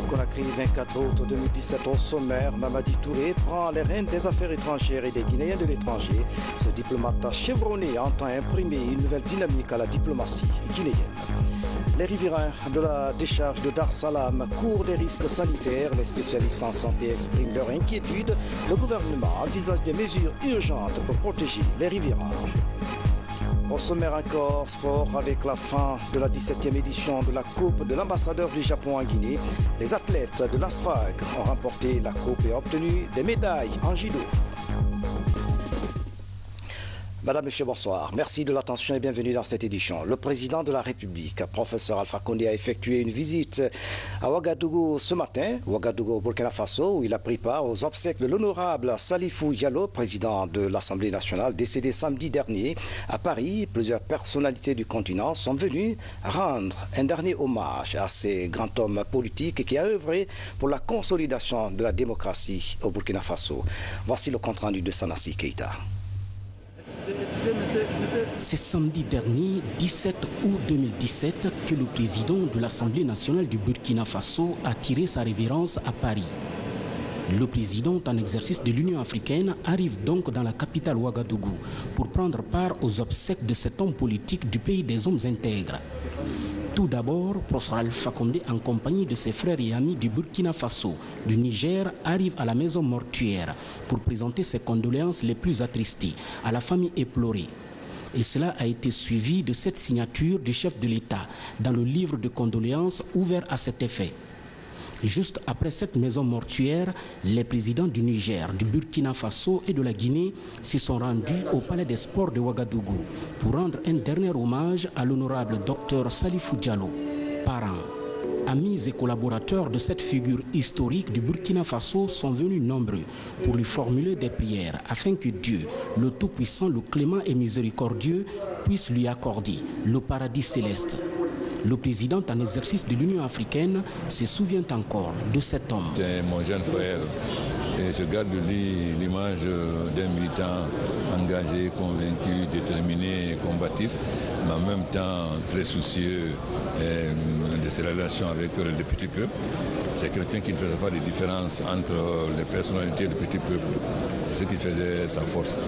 Conakry, 24 août 2017, au sommaire, Mamadi Touré prend les rênes des affaires étrangères et des Guinéens de l'étranger. Ce diplomate chevronné entend imprimer une nouvelle dynamique à la diplomatie guinéenne. Les riverains de la décharge de Dar Salam courent des risques sanitaires. Les spécialistes en santé expriment leur inquiétude. Le gouvernement envisage des mesures urgentes pour protéger les riverains. Au sommaire encore, sport avec la fin de la 17e édition de la Coupe de l'ambassadeur du Japon en Guinée. Les athlètes de l'ASFAG ont remporté la coupe et obtenu des médailles en judo. Madame, Monsieur, bonsoir. Merci de l'attention et bienvenue dans cette édition. Le président de la République, professeur Alpha Condé, a effectué une visite à Ouagadougou ce matin, Ouagadougou, Burkina Faso, où il a pris part aux obsèques de l'honorable Salifou Diallo, président de l'Assemblée nationale, décédé samedi dernier à Paris. Plusieurs personnalités du continent sont venues rendre un dernier hommage à ces grands hommes politiques qui a œuvré pour la consolidation de la démocratie au Burkina Faso. Voici le compte-rendu de Sanassi Keïta. C'est samedi dernier, 17 août 2017, que le président de l'Assemblée nationale du Burkina Faso a tiré sa révérence à Paris. Le président en exercice de l'Union africaine arrive donc dans la capitale Ouagadougou pour prendre part aux obsèques de cet homme politique du pays des hommes intègres. Tout d'abord, professeur Alpha Condé, en compagnie de ses frères et amis du Burkina Faso, du Niger, arrive à la maison mortuaire pour présenter ses condoléances les plus attristées à la famille éplorée. Et cela a été suivi de cette signature du chef de l'État dans le livre de condoléances ouvert à cet effet. Juste après cette maison mortuaire, les présidents du Niger, du Burkina Faso et de la Guinée se sont rendus au Palais des Sports de Ouagadougou pour rendre un dernier hommage à l'honorable docteur Salifou Diallo. Parents, amis et collaborateurs de cette figure historique du Burkina Faso sont venus nombreux pour lui formuler des prières afin que Dieu, le Tout-Puissant, le Clément et Miséricordieux, puisse lui accorder le paradis céleste. Le président en exercice de l'Union africaine se souvient encore de cet homme. C'est mon jeune frère et je garde de lui l'image d'un militant engagé, convaincu, déterminé, combatif, mais en même temps très soucieux de ses relations avec le petit peuple. C'est quelqu'un qui ne faisait pas de différence entre les personnalités et le petit peuple. C'est ce qui faisait sa force.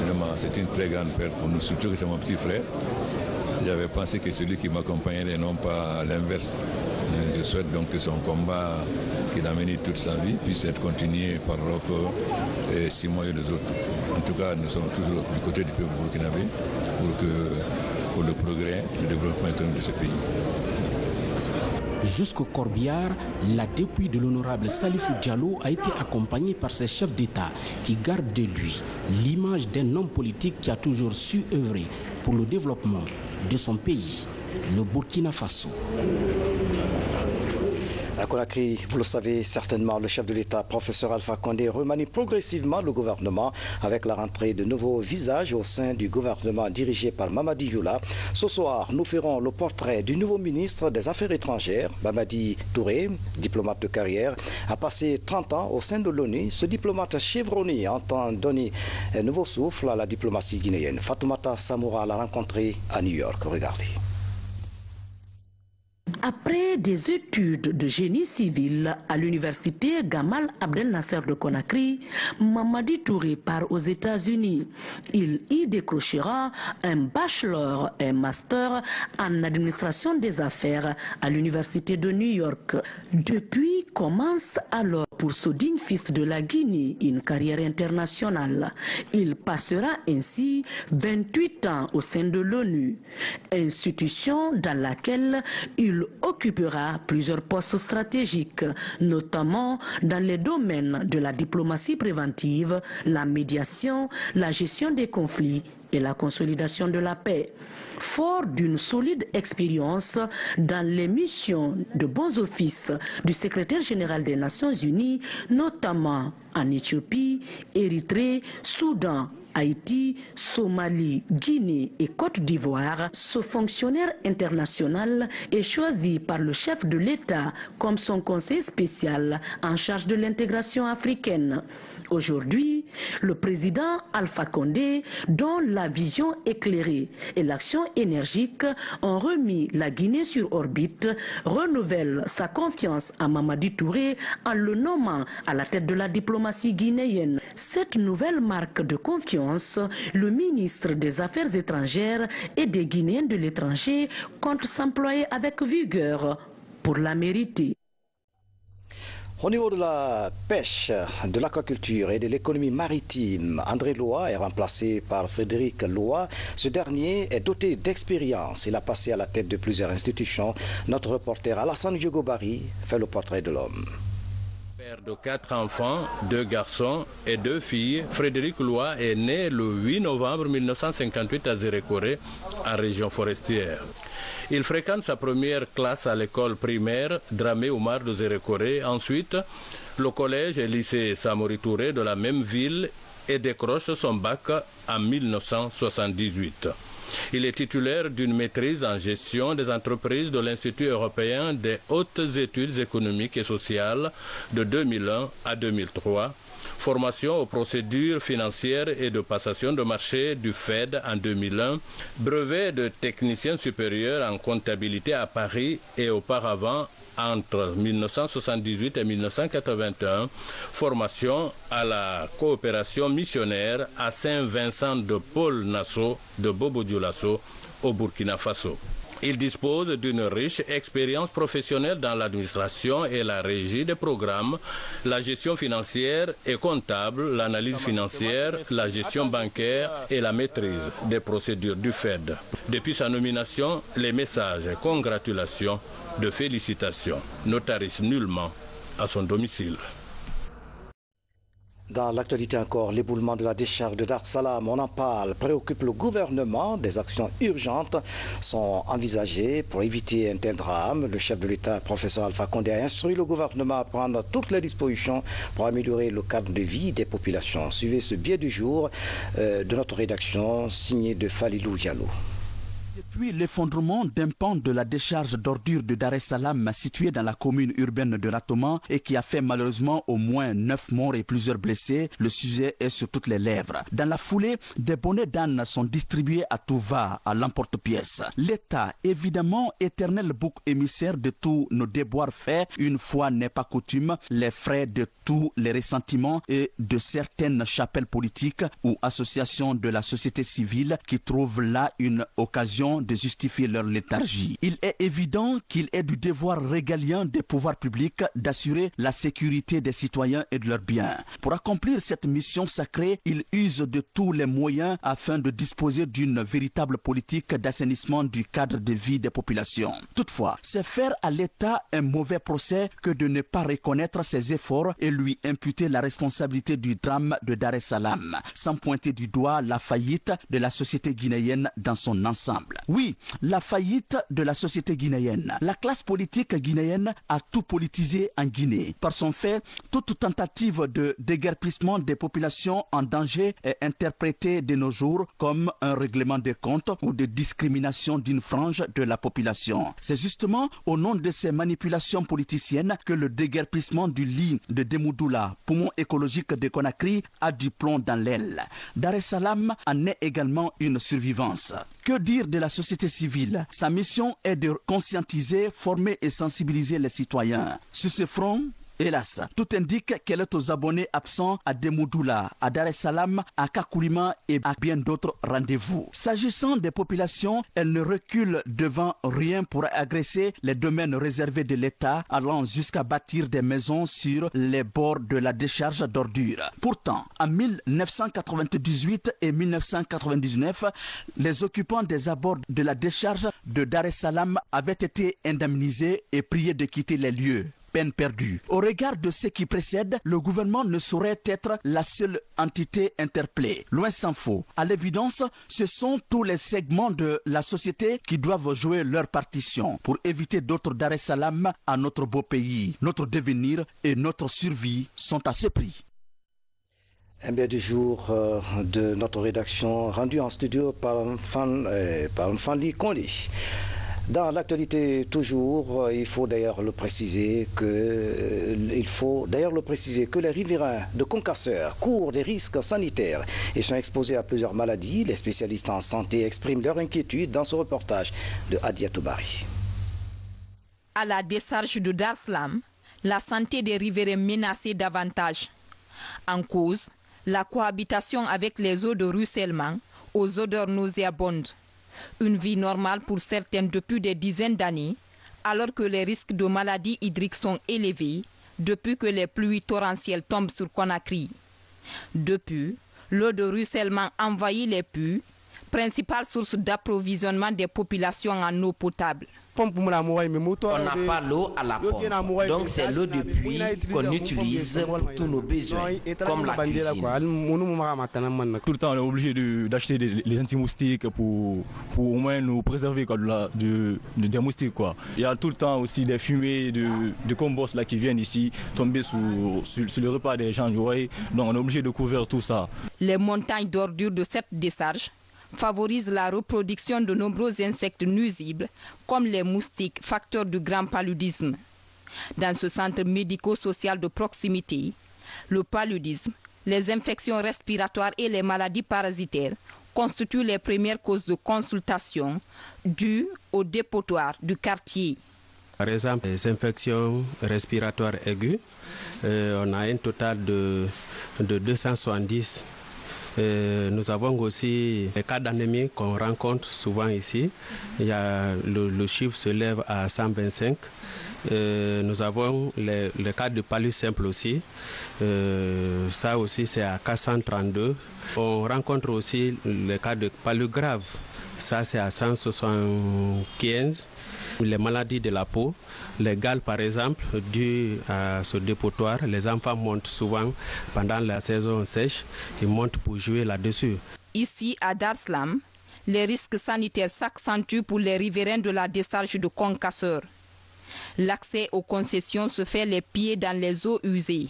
Vraiment, c'est une très grande perte pour nous, surtout que c'est mon petit frère. J'avais pensé que celui qui m'accompagnerait, non pas l'inverse. Je souhaite donc que son combat qu'il a mené toute sa vie puisse être continué par Rocco, Simon et les autres. En tout cas, nous sommes toujours du côté du peuple burkinabé pour le progrès et le développement économique de ce pays. Jusqu'au corbillard, la dépouille de l'honorable Salifou Diallo a été accompagnée par ses chefs d'État qui gardent de lui l'image d'un homme politique qui a toujours su œuvrer pour le développement de son pays, le Burkina Faso. À Conakry, vous le savez certainement, le chef de l'État, professeur Alpha Condé, remanie progressivement le gouvernement avec la rentrée de nouveaux visages au sein du gouvernement dirigé par Mamadi Youla. Ce soir, nous ferons le portrait du nouveau ministre des Affaires étrangères, Mamadi Touré, diplomate de carrière, a passé 30 ans au sein de l'ONU. Ce diplomate chevronné entend donner un nouveau souffle à la diplomatie guinéenne. Fatoumata Samoura l'a rencontré à New York. Regardez. Après des études de génie civil à l'université Gamal Abdel Nasser de Conakry, Mamadi Touré part aux États-Unis. Il y décrochera un bachelor et un master en administration des affaires à l'université de New York. Depuis commence alors pour ce digne fils de la Guinée une carrière internationale. Il passera ainsi 28 ans au sein de l'ONU, institution dans laquelle il occupera plusieurs postes stratégiques, notamment dans les domaines de la diplomatie préventive, la médiation, la gestion des conflits et la consolidation de la paix. Fort d'une solide expérience dans les missions de bons offices du secrétaire général des Nations Unies, notamment en Éthiopie, Érythrée, Soudan, Haïti, Somalie, Guinée et Côte d'Ivoire, ce fonctionnaire international est choisi par le chef de l'État comme son conseiller spécial en charge de l'intégration africaine. Aujourd'hui, le président Alpha Condé, dont la vision éclairée et l'action énergique ont remis la Guinée sur orbite, renouvelle sa confiance à Mamadi Touré en le nommant à la tête de la diplomatie guinéenne. Cette nouvelle marque de confiance, le ministre des Affaires étrangères et des Guinéens de l'étranger compte s'employer avec vigueur pour la mériter. Au niveau de la pêche, de l'aquaculture et de l'économie maritime, André Loa est remplacé par Frédéric Loa. Ce dernier est doté d'expérience. Il a passé à la tête de plusieurs institutions. Notre reporter Alassane Diogobari fait le portrait de l'homme. Père de 4 enfants, 2 garçons et 2 filles, Frédéric Loa est né le 8 novembre 1958 à Zérékoré, en région forestière. Il fréquente sa première classe à l'école primaire Dramé Oumar de Zérékoré, ensuite le collège et lycée Samori Touré de la même ville et décroche son bac en 1978. Il est titulaire d'une maîtrise en gestion des entreprises de l'Institut européen des hautes études économiques et sociales de 2001 à 2003, formation aux procédures financières et de passation de marché du FED en 2001, brevet de technicien supérieur en comptabilité à Paris et auparavant entre 1978 et 1981, formation à la coopération missionnaire à Saint-Vincent de Paul-Nassau de Bobo-Dioulasso au Burkina Faso. Il dispose d'une riche expérience professionnelle dans l'administration et la régie des programmes, la gestion financière et comptable, l'analyse financière, la gestion bancaire et la maîtrise des procédures du FED. Depuis sa nomination, les messages et congratulations de félicitations ne tarissent nullement à son domicile. Dans l'actualité encore, l'éboulement de la décharge de Dar Salam, on en parle, préoccupe le gouvernement. Des actions urgentes sont envisagées pour éviter un tel drame. Le chef de l'État, professeur Alpha Condé, a instruit le gouvernement à prendre toutes les dispositions pour améliorer le cadre de vie des populations. Suivez ce billet du jour de notre rédaction, signé de Falilou Diallo. Depuis l'effondrement d'un pan de la décharge d'ordures de Dar es Salaam située dans la commune urbaine de Ratoma et qui a fait malheureusement au moins 9 morts et plusieurs blessés, le sujet est sur toutes les lèvres. Dans la foulée, des bonnets d'âne sont distribués à tout va, à l'emporte-pièce. L'État, évidemment éternel bouc émissaire de tous nos déboires faits, une fois n'est pas coutume, les frais de tous les ressentiments et de certaines chapelles politiques ou associations de la société civile qui trouvent là une occasion de justifier leur léthargie. Il est évident qu'il est du devoir régalien des pouvoirs publics d'assurer la sécurité des citoyens et de leurs biens. Pour accomplir cette mission sacrée, il use de tous les moyens afin de disposer d'une véritable politique d'assainissement du cadre de vie des populations. Toutefois, c'est faire à l'État un mauvais procès que de ne pas reconnaître ses efforts et lui imputer la responsabilité du drame de Dar es Salaam, sans pointer du doigt la faillite de la société guinéenne dans son ensemble. Oui, la faillite de la société guinéenne. La classe politique guinéenne a tout politisé en Guinée. Par son fait, toute tentative de déguerpissement des populations en danger est interprétée de nos jours comme un règlement de comptes ou de discrimination d'une frange de la population. C'est justement au nom de ces manipulations politiciennes que le déguerpissement du lit de Demoudoula, poumon écologique de Conakry, a du plomb dans l'aile. Dar es Salaam en est également une survivance. Que dire de la société civile? Sa mission est de conscientiser, former et sensibiliser les citoyens. Sur ce front, hélas, tout indique qu'elle est aux abonnés absents à Demoudoula, à Dar es Salaam, à Kakoulima et à bien d'autres rendez-vous. S'agissant des populations, elle ne recule devant rien pour agresser les domaines réservés de l'État, allant jusqu'à bâtir des maisons sur les bords de la décharge d'ordures. Pourtant, en 1998 et 1999, les occupants des abords de la décharge de Dar es Salaam avaient été indemnisés et priés de quitter les lieux. Peine perdue. Au regard de ce qui précède, le gouvernement ne saurait être la seule entité interpellée. Loin s'en faut. À l'évidence, ce sont tous les segments de la société qui doivent jouer leur partition pour éviter d'autres Dar es Salaam à notre beau pays. Notre devenir et notre survie sont à ce prix. Un bien du jour de notre rédaction rendu en studio par Fanli Kondi. Dans l'actualité toujours, il faut d'ailleurs le préciser que les riverains de Concasseur courent des risques sanitaires et sont exposés à plusieurs maladies. Les spécialistes en santé expriment leur inquiétude dans ce reportage de Hadia Toubari. À la décharge de Dar Salam, la santé des riverains menacée davantage. En cause, la cohabitation avec les eaux de ruissellement aux odeurs nauséabondes. Une vie normale pour certains depuis des dizaines d'années, alors que les risques de maladies hydriques sont élevés depuis que les pluies torrentielles tombent sur Conakry. Depuis, l'eau de ruissellement envahit les puits, principale source d'approvisionnement des populations en eau potable. On n'a pas l'eau à la pompe, donc c'est l'eau de pluie qu'on utilise pour tous nos besoins, comme la cuisine. Tout le temps, on est obligé d'acheter les anti-moustiques pour au moins nous préserver des moustiques. Il y a tout le temps aussi des fumées de compost là, qui viennent ici tomber sur le repas des gens. Donc on est obligé de couvrir tout ça. Les montagnes d'ordures de cette décharge favorise la reproduction de nombreux insectes nuisibles comme les moustiques, facteurs du grand paludisme. Dans ce centre médico-social de proximité, le paludisme, les infections respiratoires et les maladies parasitaires constituent les premières causes de consultation dues au dépotoir du quartier. Par exemple, les infections respiratoires aiguës, on a un total de 270. Nous avons aussi les cas d'anémie qu'on rencontre souvent ici. Le chiffre se lève à 125. Nous avons les cas de palud simple aussi. Ça aussi c'est à 432. On rencontre aussi les cas de palud grave. Ça c'est à 175. Les maladies de la peau, les gales par exemple, dues à ce dépotoir, les enfants montent souvent pendant la saison sèche, ils montent pour jouer là-dessus. Ici à Dar Salam, les risques sanitaires s'accentuent pour les riverains de la décharge de Concasseur. L'accès aux concessions se fait les pieds dans les eaux usées.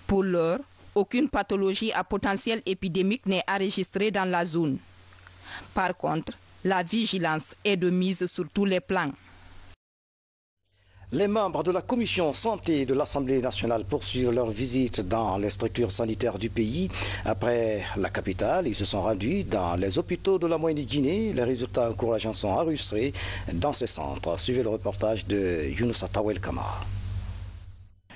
Pour l'heure, aucune pathologie à potentiel épidémique n'est enregistrée dans la zone. Par contre, la vigilance est de mise sur tous les plans. Les membres de la commission santé de l'Assemblée nationale poursuivent leur visite dans les structures sanitaires du pays. Après la capitale, ils se sont rendus dans les hôpitaux de la Moyenne-Guinée. Les résultats encourageants sont enregistrés dans ces centres. Suivez le reportage de Younousa Tawel Kamara.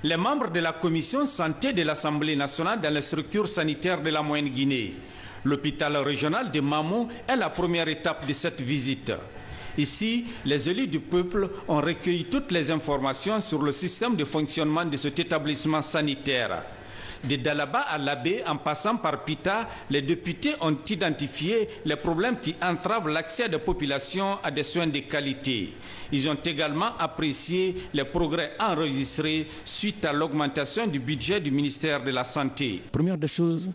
Les membres de la commission santé de l'Assemblée nationale dans les structures sanitaires de la Moyenne-Guinée. L'hôpital régional de Mamou est la première étape de cette visite. Ici, les élus du peuple ont recueilli toutes les informations sur le système de fonctionnement de cet établissement sanitaire. De Dalaba à Labé, en passant par Pita, les députés ont identifié les problèmes qui entravent l'accès des populations à des soins de qualité. Ils ont également apprécié les progrès enregistrés suite à l'augmentation du budget du ministère de la Santé. Première des choses,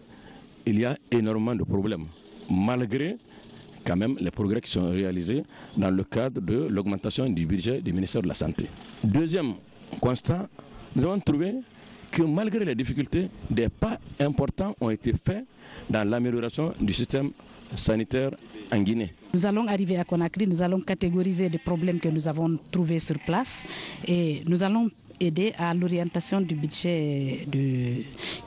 il y a énormément de problèmes, malgré quand même les progrès qui sont réalisés dans le cadre de l'augmentation du budget du ministère de la Santé. Deuxième constat, nous avons trouvé que malgré les difficultés, des pas importants ont été faits dans l'amélioration du système sanitaire en Guinée. Nous allons arriver à Conakry, nous allons catégoriser les problèmes que nous avons trouvés sur place et nous allons aider à l'orientation du budget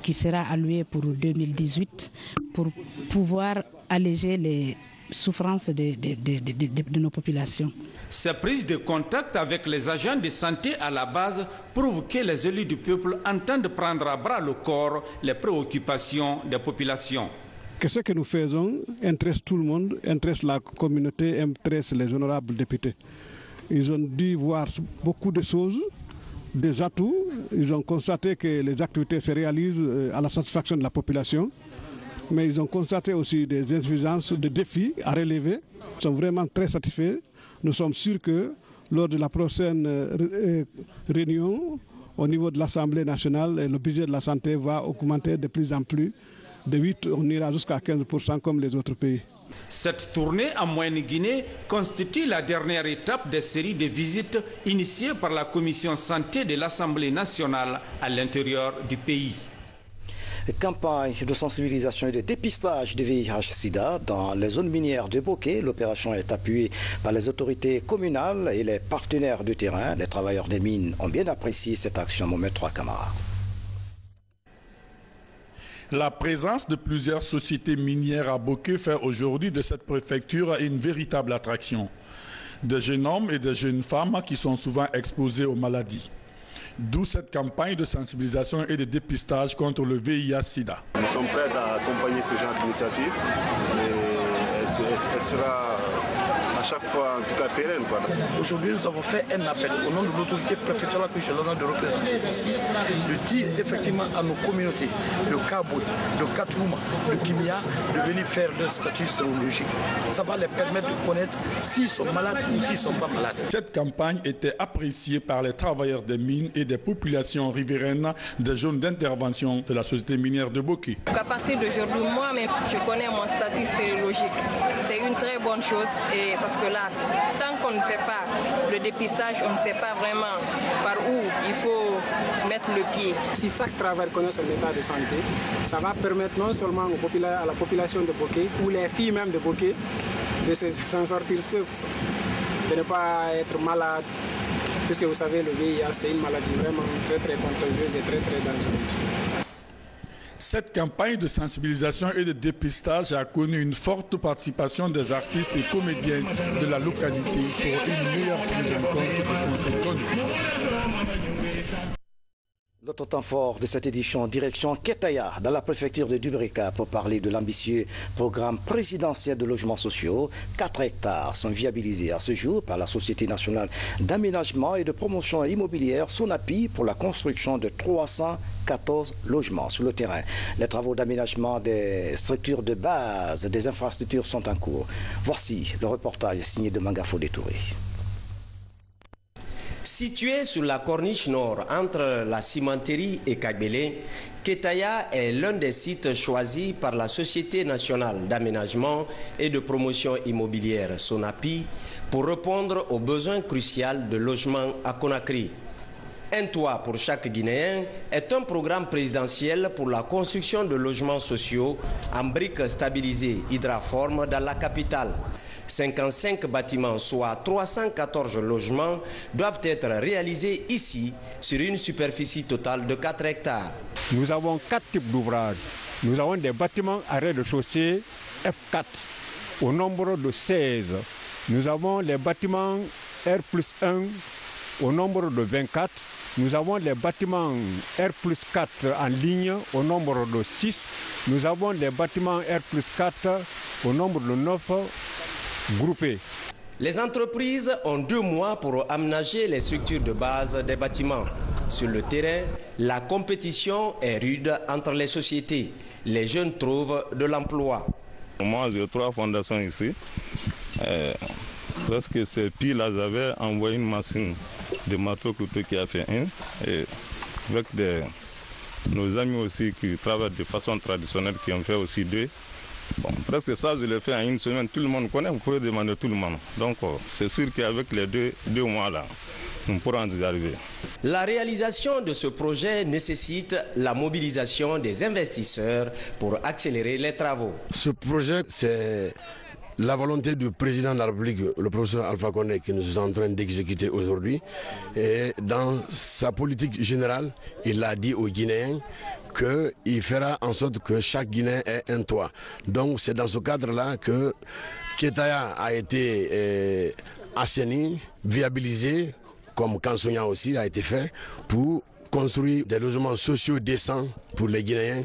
qui sera alloué pour 2018 pour pouvoir alléger les souffrances de nos populations. Ces prises de contact avec les agents de santé à la base prouvent que les élus du peuple entendent prendre à bras le corps les préoccupations des populations. Que ce que nous faisons intéresse tout le monde, intéresse la communauté, intéresse les honorables députés. Ils ont dû voir beaucoup de choses, des atouts. Ils ont constaté que les activités se réalisent à la satisfaction de la population. Mais ils ont constaté aussi des insuffisances, des défis à relever. Ils sont vraiment très satisfaits. Nous sommes sûrs que lors de la prochaine réunion au niveau de l'Assemblée nationale, le budget de la santé va augmenter de plus en plus. De 8, on ira jusqu'à 15% comme les autres pays. Cette tournée en Moyenne-Guinée constitue la dernière étape des séries de visites initiées par la Commission santé de l'Assemblée nationale à l'intérieur du pays. Campagne de sensibilisation et de dépistage du VIH-Sida dans les zones minières de Boké. L'opération est appuyée par les autorités communales et les partenaires du terrain. Les travailleurs des mines ont bien apprécié cette action. Mohamed Kamara. La présence de plusieurs sociétés minières à Boké fait aujourd'hui de cette préfecture une véritable attraction. Des jeunes hommes et des jeunes femmes qui sont souvent exposés aux maladies. D'où cette campagne de sensibilisation et de dépistage contre le VIH-Sida. Nous sommes prêts à accompagner ce genre d'initiative, mais elle sera à chaque fois, en tout cas, pérenne. Aujourd'hui, nous avons fait un appel au nom de l'autorité préfectorale que j'ai l'honneur de représenter ici, de dire effectivement à nos communautés, le Kaboué, le Katouma, le Kimia, de venir faire leur statut sérologique. Ça va les permettre de connaître s'ils sont malades ou s'ils ne sont pas malades. Cette campagne était appréciée par les travailleurs des mines et des populations riveraines des zones d'intervention de la société minière de Boké. À partir d'aujourd'hui, moi-même, je connais mon statut stérilogique. C'est une très bonne chose parce que là, tant qu'on ne fait pas le dépistage, on ne sait pas vraiment par où il faut mettre le pied. Si chaque travailleur connaît son état de santé, ça va permettre non seulement à la population de Boké ou les filles même de Boké de s'en sortir sauf, de ne pas être malade. Puisque vous savez, le VIH, c'est une maladie vraiment très contagieuse et très dangereuse. Cette campagne de sensibilisation et de dépistage a connu une forte participation des artistes et comédiens de la localité pour une meilleure prise en compte des conseils connus. Notre temps fort de cette édition, direction Ketaya, dans la préfecture de Dubrika, pour parler de l'ambitieux programme présidentiel de logements sociaux. 4 hectares sont viabilisés à ce jour par la Société nationale d'aménagement et de promotion immobilière SONAPI pour la construction de 314 logements sur le terrain. Les travaux d'aménagement des structures de base des infrastructures sont en cours. Voici le reportage signé de Mangafo Détouré. Situé sur la corniche nord entre la cimenterie et Kagbélé, Ketaya est l'un des sites choisis par la Société nationale d'aménagement et de promotion immobilière SONAPI pour répondre aux besoins cruciaux de logement à Conakry. Un toit pour chaque Guinéen est un programme présidentiel pour la construction de logements sociaux en briques stabilisées hydraformes dans la capitale. 55 bâtiments, soit 314 logements, doivent être réalisés ici sur une superficie totale de 4 hectares. Nous avons 4 types d'ouvrages. Nous avons des bâtiments à rez-de-chaussée F4 au nombre de 16. Nous avons les bâtiments R+1 au nombre de 24. Nous avons les bâtiments R+4 en ligne au nombre de 6. Nous avons les bâtiments R+4 au nombre de 9. Groupés. Les entreprises ont 2 mois pour aménager les structures de base des bâtiments. Sur le terrain, la compétition est rude entre les sociétés. Les jeunes trouvent de l'emploi. Moi, j'ai 3 fondations ici. Lorsque ces piles-là, j'avais envoyé une machine de marteau couteau qui a fait un. Et avec nos amis aussi qui travaillent de façon traditionnelle, qui ont fait aussi 2. Bon, presque ça, je l'ai fait en une semaine. Tout le monde connaît, vous pouvez demander tout le monde. Donc, c'est sûr qu'avec les deux mois-là, nous pourrons y arriver. La réalisation de ce projet nécessite la mobilisation des investisseurs pour accélérer les travaux. Ce projet, c'est la volonté du président de la République, le professeur Alpha Condé, que nous sommes en train d'exécuter aujourd'hui. Et dans sa politique générale, il a dit aux Guinéens qu'il fera en sorte que chaque Guinéen ait un toit. Donc c'est dans ce cadre-là que Ketaya a été assaini, viabilisé, comme Kansonia aussi a été fait, pour construire des logements sociaux décents pour les Guinéens,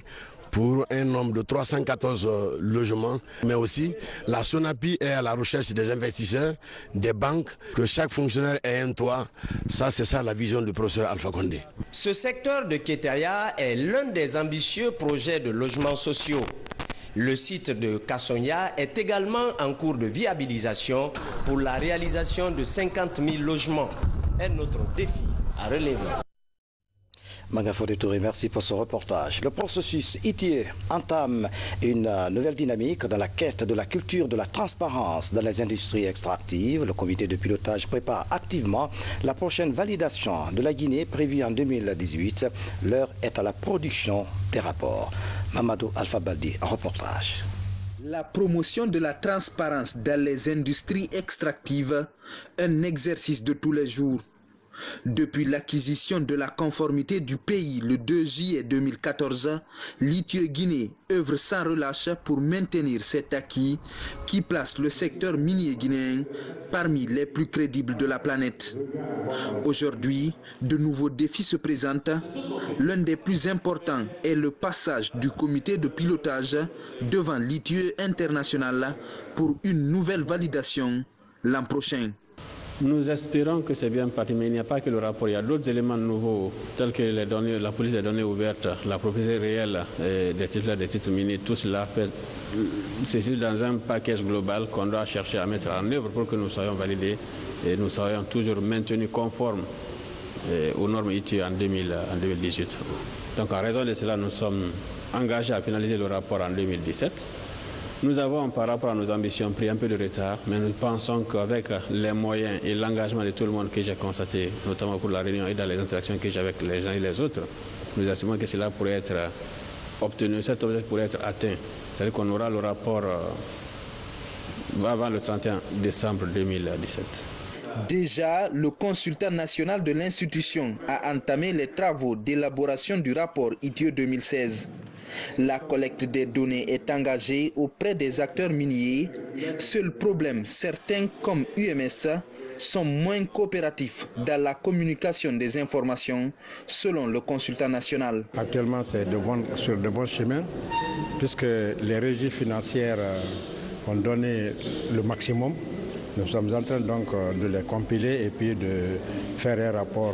pour un nombre de 314 logements, mais aussi la SONAPI est à la recherche des investisseurs, des banques, que chaque fonctionnaire ait un toit. Ça, c'est ça la vision du professeur Alpha Condé. Ce secteur de Ketaya est l'un des ambitieux projets de logements sociaux. Le site de Kassonia est également en cours de viabilisation pour la réalisation de 50 000 logements. Un autre défi à relever. Magafode Touré, merci pour ce reportage. Le processus ITIE entame une nouvelle dynamique dans la quête de la culture de la transparence dans les industries extractives. Le comité de pilotage prépare activement la prochaine validation de la Guinée prévue en 2018. L'heure est à la production des rapports. Mamadou Alpha Baldi, reportage. La promotion de la transparence dans les industries extractives, un exercice de tous les jours. Depuis l'acquisition de la conformité du pays le 2 juillet 2014, l'ITIE Guinée œuvre sans relâche pour maintenir cet acquis qui place le secteur minier guinéen parmi les plus crédibles de la planète. Aujourd'hui, de nouveaux défis se présentent. L'un des plus importants est le passage du comité de pilotage devant l'ITIE international pour une nouvelle validation l'an prochain. Nous espérons que c'est bien parti, mais il n'y a pas que le rapport. Il y a d'autres éléments nouveaux, tels que les données, la police des données ouvertes, la propriété réelle des titulaires des titres miniers. Tout cela fait c'est dans un package global qu'on doit chercher à mettre en œuvre pour que nous soyons validés et nous soyons toujours maintenus conformes aux normes ITIE en 2018. Donc en raison de cela, nous sommes engagés à finaliser le rapport en 2017. Nous avons, par rapport à nos ambitions, pris un peu de retard, mais nous pensons qu'avec les moyens et l'engagement de tout le monde que j'ai constaté, notamment pour la réunion et dans les interactions que j'ai avec les uns et les autres, nous estimons que cela pourrait être obtenu, cet objectif pourrait être atteint. C'est-à-dire qu'on aura le rapport avant le 31 décembre 2017. Déjà, le consultant national de l'institution a entamé les travaux d'élaboration du rapport ITIE 2016. La collecte des données est engagée auprès des acteurs miniers. Seul problème, certains comme UMS sont moins coopératifs dans la communication des informations, selon le consultant national. Actuellement, c'est sur de bons chemins, puisque les régies financières ont donné le maximum. Nous sommes en train donc de les compiler et puis de faire un rapport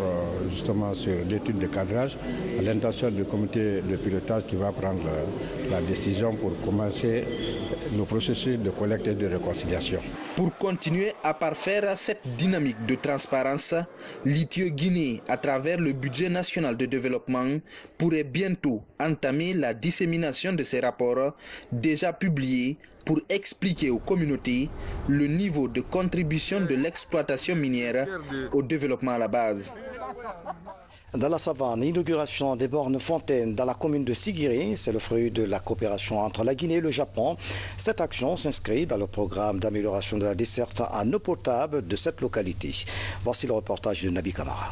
justement sur l'étude de cadrage à l'intention du comité de pilotage qui va prendre la décision pour commencer le processus de collecte et de réconciliation. Pour continuer à parfaire cette dynamique de transparence, l'ITIE Guinée, à travers le budget national de développement, pourrait bientôt entamer la dissémination de ces rapports déjà publiés pour expliquer aux communautés le niveau de contribution de l'exploitation minière au développement à la base. Dans la savane, l'inauguration des bornes fontaines dans la commune de Sigiri, c'est le fruit de la coopération entre la Guinée et le Japon. Cette action s'inscrit dans le programme d'amélioration de la desserte en eau potable de cette localité. Voici le reportage de Nabi Kamara.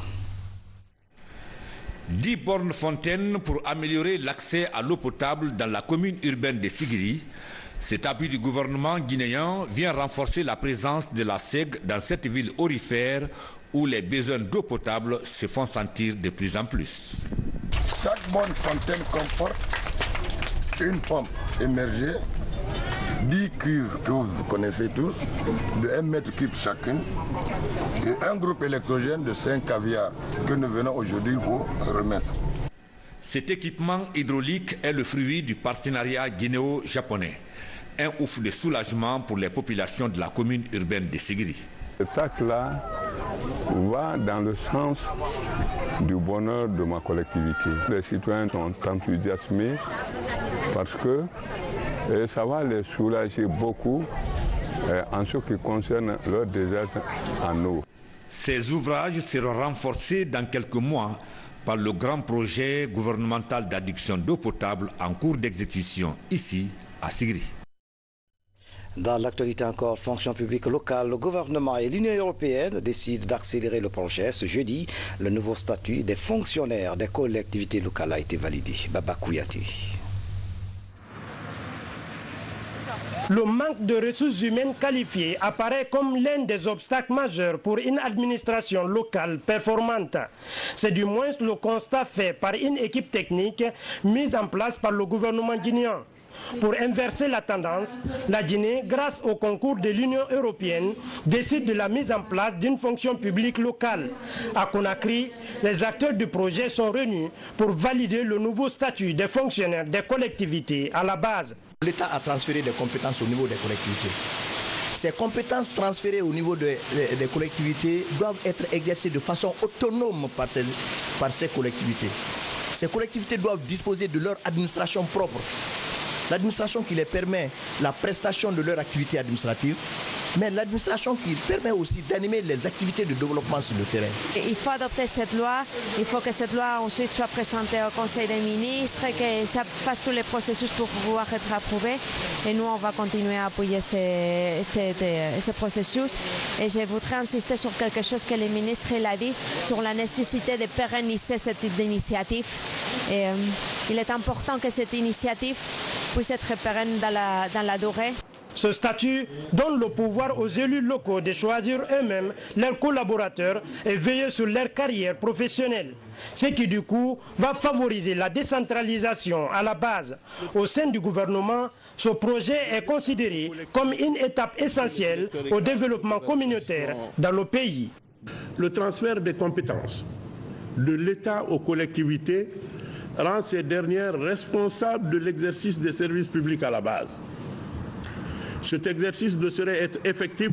10 bornes fontaines pour améliorer l'accès à l'eau potable dans la commune urbaine de Sigiri. Cet appui du gouvernement guinéen vient renforcer la présence de la SEG dans cette ville aurifère où les besoins d'eau potable se font sentir de plus en plus. Chaque borne fontaine comporte une pompe émergée, 10 cuves que vous connaissez tous, de 1 mètre cube chacune, et un groupe électrogène de 5 caviars que nous venons aujourd'hui vous remettre. Cet équipement hydraulique est le fruit du partenariat guinéo-japonais. Un ouf de soulagement pour les populations de la commune urbaine de Sigiri. Cet acte-là va dans le sens du bonheur de ma collectivité. Les citoyens sont enthousiasmés parce que ça va les soulager beaucoup en ce qui concerne leur désert en eau. Ces ouvrages seront renforcés dans quelques mois par le grand projet gouvernemental d'adduction d'eau potable en cours d'exécution ici à Sigiri. Dans l'actualité encore, fonction publique locale, le gouvernement et l'Union européenne décident d'accélérer le projet. Ce jeudi, le nouveau statut des fonctionnaires des collectivités locales a été validé. Baba Kouyati. Le manque de ressources humaines qualifiées apparaît comme l'un des obstacles majeurs pour une administration locale performante. C'est du moins le constat fait par une équipe technique mise en place par le gouvernement guinéen. Pour inverser la tendance, la Guinée, grâce au concours de l'Union européenne, décide de la mise en place d'une fonction publique locale. À Conakry, les acteurs du projet sont réunis pour valider le nouveau statut des fonctionnaires des collectivités à la base. L'État a transféré des compétences au niveau des collectivités. Ces compétences transférées au niveau des collectivités doivent être exercées de façon autonome par ces collectivités. Ces collectivités doivent disposer de leur administration propre. L'administration qui les permet la prestation de leur activité administrative, mais l'administration qui permet aussi d'animer les activités de développement sur le terrain. Il faut adopter cette loi, il faut que cette loi ensuite soit présentée au Conseil des ministres, que ça fasse tous les processus pour pouvoir être approuvée. Et nous, on va continuer à appuyer ce processus. Et je voudrais insister sur quelque chose que le ministre a dit, sur la nécessité de pérenniser cette initiative. Et, il est important que cette initiative puisse être pérenne dans la durée. Ce statut donne le pouvoir aux élus locaux de choisir eux-mêmes leurs collaborateurs et veiller sur leur carrière professionnelle. Ce qui du coup va favoriser la décentralisation à la base. Au sein du gouvernement, ce projet est considéré comme une étape essentielle au développement communautaire dans le pays. Le transfert des compétences de l'État aux collectivités rend ces dernières responsables de l'exercice des services publics à la base. Cet exercice ne saurait être effectif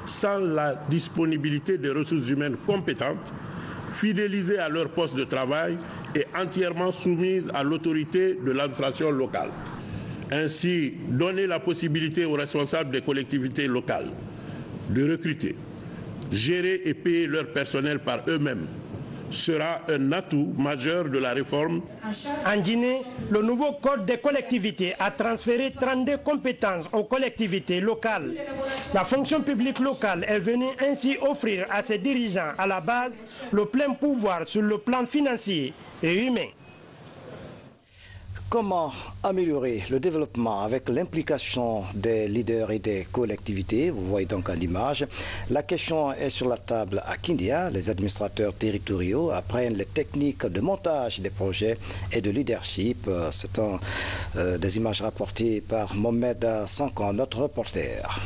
sans la disponibilité des ressources humaines compétentes, fidélisées à leur poste de travail et entièrement soumises à l'autorité de l'administration locale. Ainsi, donner la possibilité aux responsables des collectivités locales de recruter, gérer et payer leur personnel par eux-mêmes sera un atout majeur de la réforme. En Guinée, le nouveau code des collectivités a transféré 32 compétences aux collectivités locales. La fonction publique locale est venue ainsi offrir à ses dirigeants à la base le plein pouvoir sur le plan financier et humain. Comment améliorer le développement avec l'implication des leaders et des collectivités? Vous voyez donc à l'image. La question est sur la table à Kindia. Les administrateurs territoriaux apprennent les techniques de montage des projets et de leadership. C'est des images rapportées par Mohamed Sankan, notre reporter.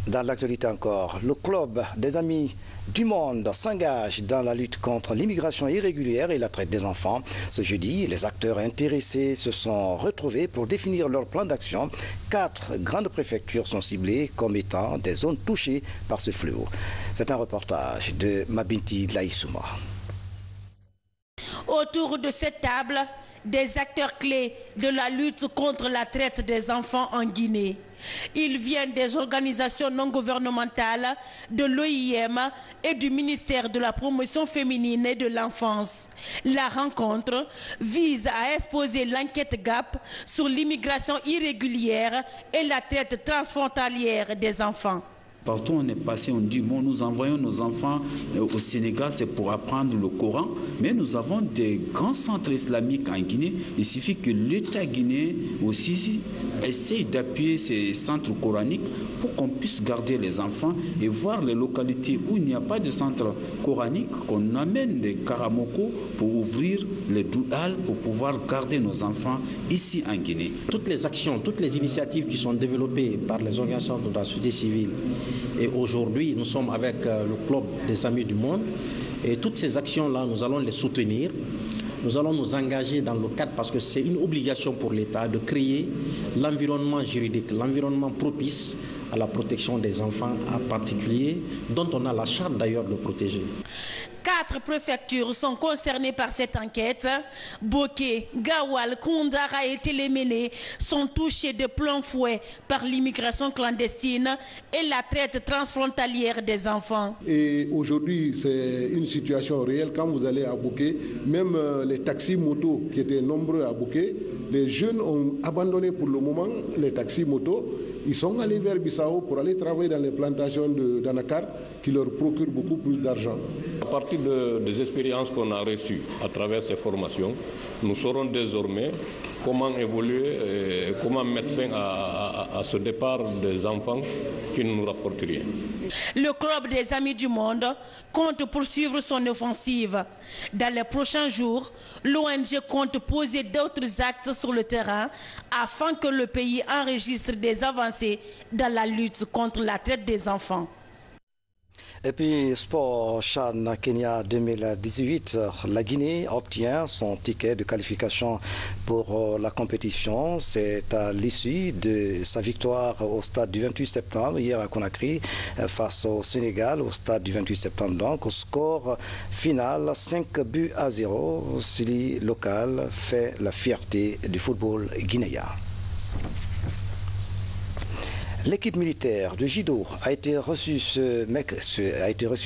Dans l'actualité encore, le club des Amis du Monde s'engage dans la lutte contre l'immigration irrégulière et la traite des enfants. Ce jeudi, les acteurs intéressés se sont retrouvés pour définir leur plan d'action. 4 grandes préfectures sont ciblées comme étant des zones touchées par ce fléau. C'est un reportage de Mabinti Laïsouma. Autour de cette table, des acteurs clés de la lutte contre la traite des enfants en Guinée. Ils viennent des organisations non gouvernementales, de l'OIM et du ministère de la Promotion féminine et de l'enfance. La rencontre vise à exposer l'enquête GAP sur l'immigration irrégulière et la traite transfrontalière des enfants. Partout où on est passé, on dit bon, nous envoyons nos enfants au Sénégal, c'est pour apprendre le Coran, mais nous avons des grands centres islamiques en Guinée. Il suffit que l'État guinéen aussi essaye d'appuyer ces centres coraniques pour qu'on puisse garder les enfants et voir les localités où il n'y a pas de centre coranique, qu'on amène des karamoko pour ouvrir les doual pour pouvoir garder nos enfants ici en Guinée. Toutes les actions, toutes les initiatives qui sont développées par les organisations de la société civile, et aujourd'hui nous sommes avec le club des Amis du Monde, et toutes ces actions-là, nous allons les soutenir. Nous allons nous engager dans le cadre, parce que c'est une obligation pour l'État de créer l'environnement juridique, l'environnement propice à la protection des enfants en particulier, dont on a la charte d'ailleurs de protéger. 4 préfectures sont concernées par cette enquête. Boké, Gawal, Koundara et Télémélé sont touchés de plein fouet par l'immigration clandestine et la traite transfrontalière des enfants. Et aujourd'hui, c'est une situation réelle. Quand vous allez à Boké, même les taxis motos qui étaient nombreux à Boké, les jeunes ont abandonné pour le moment les taxis motos. Ils sont allés vers Bissau pour aller travailler dans les plantations d'Anakar qui leur procurent beaucoup plus d'argent. À partir des expériences qu'on a reçues à travers ces formations, nous saurons désormais comment évoluer et comment mettre fin à ce départ des enfants qui ne nous rapportent rien. Le club des Amis du Monde compte poursuivre son offensive. Dans les prochains jours, l'ONG compte poser d'autres actes sur le terrain afin que le pays enregistre des avancées dans la lutte contre la traite des enfants. Et puis, Sport Chan Kenya 2018, la Guinée obtient son ticket de qualification pour la compétition. C'est à l'issue de sa victoire au stade du 28 septembre, hier à Conakry, face au Sénégal, au stade du 28 septembre. Donc, au score final, 5-0. Sili local fait la fierté du football guinéen. L'équipe militaire de judo a été reçue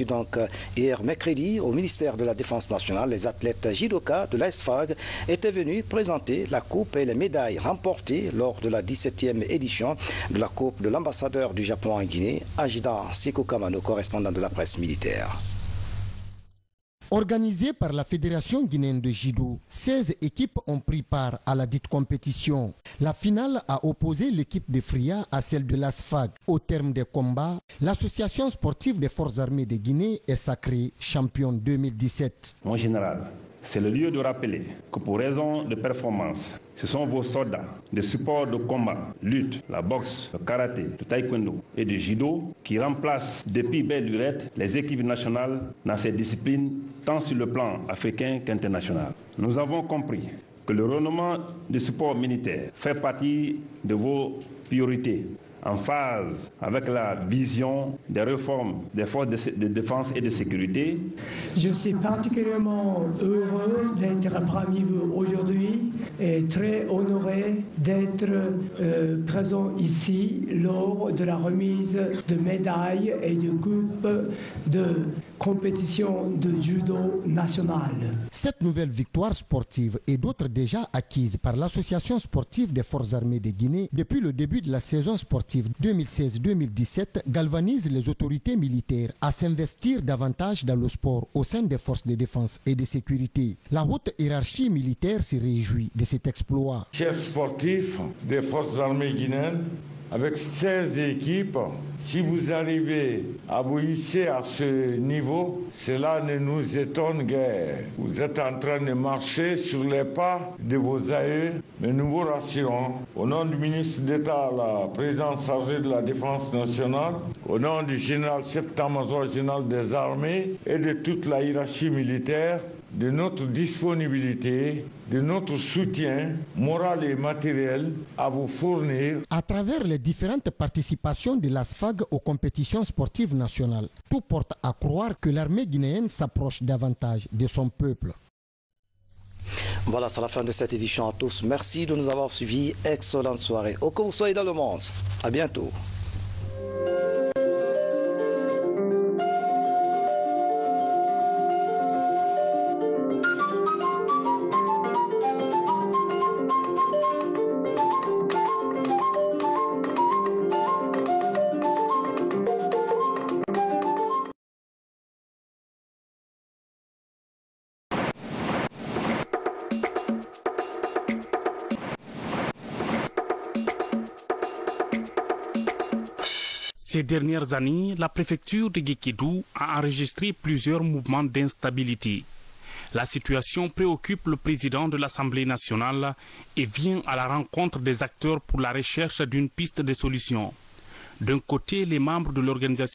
donc hier mercredi au ministère de la Défense nationale. Les athlètes judokas de l'ASFAG étaient venus présenter la coupe et les médailles remportées lors de la 17e édition de la coupe de l'ambassadeur du Japon en Guinée, Ajida Siko Kamano, correspondant de la presse militaire. Organisée par la Fédération guinéenne de judo, 16 équipes ont pris part à la dite compétition. La finale a opposé l'équipe de Fria à celle de l'ASFAG. Au terme des combats, l'association sportive des forces armées de Guinée est sacrée championne 2017. Mon général, c'est le lieu de rappeler que pour raison de performance, ce sont vos soldats de support de combat, lutte, la boxe, le karaté, le taekwondo et le judo qui remplacent depuis belle lurette les équipes nationales dans ces disciplines tant sur le plan africain qu'international. Nous avons compris que le renouvellement du support militaire fait partie de vos priorités, en phase avec la vision des réformes des forces de défense et de sécurité. Je suis particulièrement heureux d'être parmi vous aujourd'hui et très honoré d'être présent ici lors de la remise de médailles et de coupes de compétition de judo nationale. Cette nouvelle victoire sportive et d'autres déjà acquises par l'Association sportive des forces armées de Guinée depuis le début de la saison sportive 2016-2017 galvanise les autorités militaires à s'investir davantage dans le sport au sein des forces de défense et de sécurité. La haute hiérarchie militaire se réjouit de cet exploit. Chers sportifs des forces armées guinéennes, avec 16 équipes, si vous arrivez à vous hisser à ce niveau, cela ne nous étonne guère. Vous êtes en train de marcher sur les pas de vos aïeux, mais nous vous rassurons, au nom du ministre d'État à la présidence chargée de la Défense nationale, au nom du général chef d'état-major général des armées et de toute la hiérarchie militaire, de notre disponibilité, de notre soutien moral et matériel à vous fournir. À travers les différentes participations de l'ASFAG aux compétitions sportives nationales, tout porte à croire que l'armée guinéenne s'approche davantage de son peuple. Voilà, c'est la fin de cette édition à tous. Merci de nous avoir suivis. Excellente soirée. Où que vous soyez dans le monde. À bientôt. Ces dernières années, la préfecture de Guékédou a enregistré plusieurs mouvements d'instabilité. La situation préoccupe le président de l'Assemblée nationale et vient à la rencontre des acteurs pour la recherche d'une piste de solution. D'un côté, les membres de l'organisation